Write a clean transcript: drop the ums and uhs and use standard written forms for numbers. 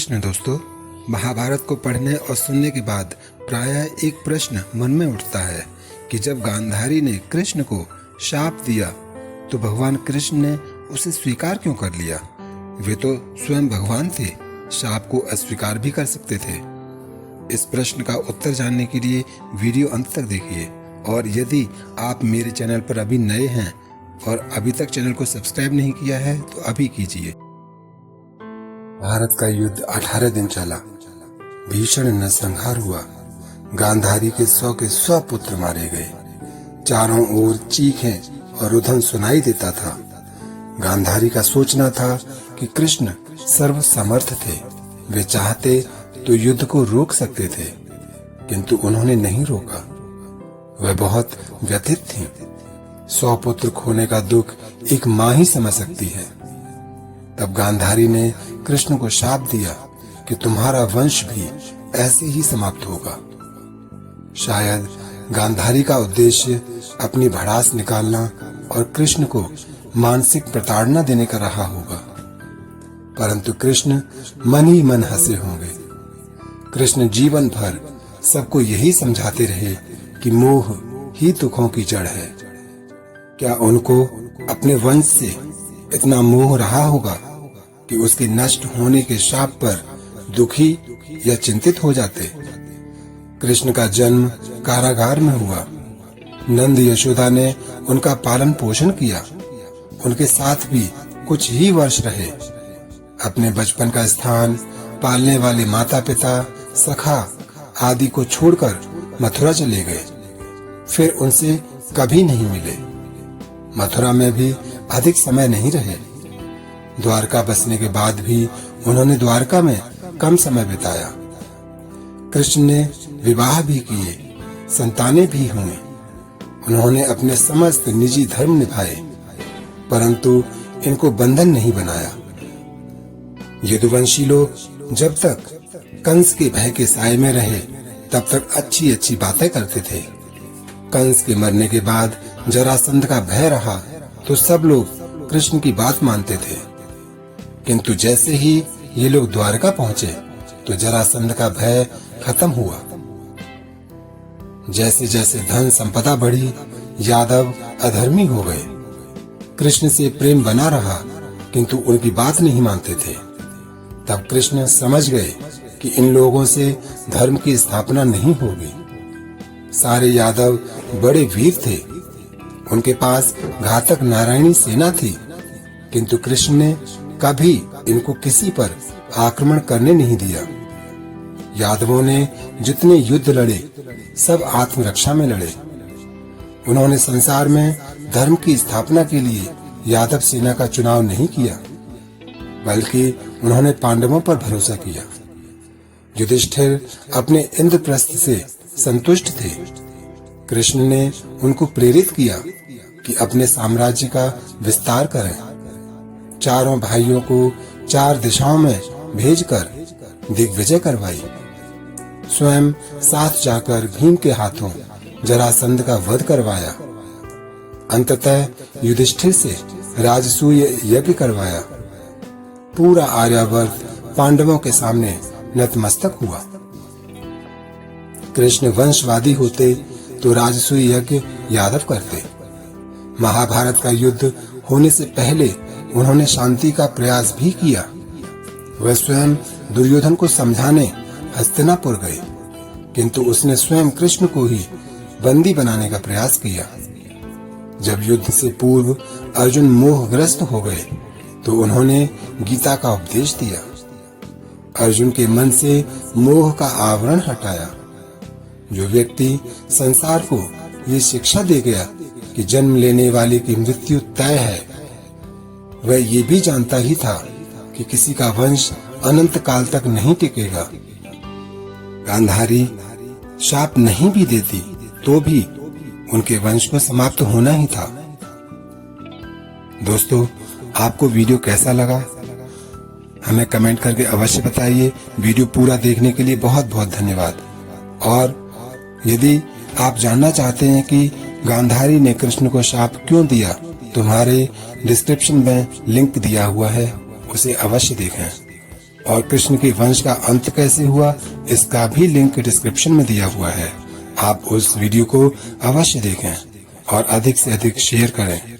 कृष्ण दोस्तों, महाभारत को पढ़ने और सुनने के बाद प्रायः एक प्रश्न मन में उठता है कि जब गांधारी ने कृष्ण को शाप दिया तो भगवान कृष्ण ने उसे स्वीकार क्यों कर लिया। वे तो स्वयं भगवान थे, शाप को अस्वीकार भी कर सकते थे। इस प्रश्न का उत्तर जानने के लिए वीडियो अंत तक देखिए। और यदि आप मेरे चैनल पर अभी नए हैं और अभी तक चैनल को सब्सक्राइब नहीं किया है तो अभी कीजिए। भारत का युद्ध 18 दिन चला। भीषण नरसंहार हुआ। गांधारी के 100 के 100 पुत्र मारे गए। चारों ओर चीखें और रुदन सुनाई देता था। गांधारी का सोचना था कि कृष्ण सर्व समर्थ थे। वे चाहते तो युद्ध को रोक सकते थे, किंतु उन्होंने नहीं रोका। वह बहुत व्यथित थी। 100 पुत्र खोने का दुख एक माँ ही समझ सकती है। तब गांधारी ने कृष्ण को शाप दिया कि तुम्हारा वंश भी ऐसे ही समाप्त होगा। शायद गांधारी का उद्देश्य अपनी भड़ास निकालना और कृष्ण को मानसिक प्रताड़ना देने का रहा होगा, परंतु कृष्ण मन ही मन हंसे होंगे। कृष्ण जीवन भर सबको यही समझाते रहे कि मोह ही दुखों की जड़ है। क्या उनको अपने वंश से इतना मोह रहा होगा कि उसके नष्ट होने के शाप पर दुखी या चिंतित हो जाते। कृष्ण का जन्म कारागार में हुआ। नंद यशोदा ने उनका पालन पोषण किया। उनके साथ भी कुछ ही वर्ष रहे। अपने बचपन का स्थान, पालने वाले माता पिता, सखा आदि को छोड़कर मथुरा चले गए। फिर उनसे कभी नहीं मिले। मथुरा में भी अधिक समय नहीं रहे। द्वारका बसने के बाद भी उन्होंने द्वारका में कम समय बिताया। कृष्ण ने विवाह भी किए, संतानें भी हुई। उन्होंने अपने समस्त निजी धर्म निभाए, परंतु इनको बंधन नहीं बनाया। यदुवंशी लोग जब तक कंस के भय के साए में रहे तब तक अच्छी अच्छी बातें करते थे। कंस के मरने के बाद जरासंध का भय रहा तो सब लोग कृष्ण की बात मानते थे, किंतु जैसे ही ये लोग द्वारका पहुंचे तो जरासंध का भय खत्म हुआ। जैसे जैसे धन संपदा बढ़ी, यादव अधर्मी हो गए। कृष्ण से प्रेम बना रहा, किंतु उनकी बात नहीं मानते थे। तब कृष्ण समझ गए कि इन लोगों से धर्म की स्थापना नहीं होगी। सारे यादव बड़े वीर थे। उनके पास घातक नारायणी सेना थी, किंतु कृष्ण ने कभी इनको किसी पर आक्रमण करने नहीं दिया। यादवों ने जितने युद्ध लड़े सब आत्मरक्षा में लड़े। उन्होंने संसार में धर्म की स्थापना के लिए यादव सेना का चुनाव नहीं किया, बल्कि उन्होंने पांडवों पर भरोसा किया। युधिष्ठिर अपने इंद्रप्रस्थ से संतुष्ट थे। कृष्ण ने उनको प्रेरित किया कि अपने साम्राज्य का विस्तार करें। चारों भाइयों को 4 दिशाओं में भेजकर दिग्विजय करवाई। स्वयं साथ जाकर भीम के हाथों जरासंध का वध करवाया। अंततः युधिष्ठिर से राजसूय यज्ञ करवाया। पूरा आर्यावर्त पांडवों के सामने नतमस्तक हुआ। कृष्ण वंशवादी होते तो राजसूय यज्ञ यादव करते। महाभारत का युद्ध होने से पहले उन्होंने शांति का प्रयास भी किया। वह स्वयं दुर्योधन को समझाने हस्तिनापुर गए, किंतु उसने स्वयं कृष्ण को ही बंदी बनाने का प्रयास किया। जब युद्ध से पूर्व अर्जुन मोहग्रस्त हो गए तो उन्होंने गीता का उपदेश दिया। अर्जुन के मन से मोह का आवरण हटाया। जो व्यक्ति संसार को ये शिक्षा दे गया कि जन्म लेने वाले की मृत्यु तय है, वह ये भी जानता ही था कि किसी का वंश अनंत काल तक नहीं टिकेगा। गांधारी शाप नहीं भी देती तो भी उनके वंश को समाप्त होना ही था। दोस्तों, आपको वीडियो कैसा लगा हमें कमेंट करके अवश्य बताइए। वीडियो पूरा देखने के लिए बहुत बहुत धन्यवाद। और यदि आप जानना चाहते हैं कि गांधारी ने कृष्ण को शाप क्यों दिया, तो हमारे डिस्क्रिप्शन में लिंक दिया हुआ है, उसे अवश्य देखें। और कृष्ण के वंश का अंत कैसे हुआ, इसका भी लिंक डिस्क्रिप्शन में दिया हुआ है। आप उस वीडियो को अवश्य देखें और अधिक से अधिक शेयर करें।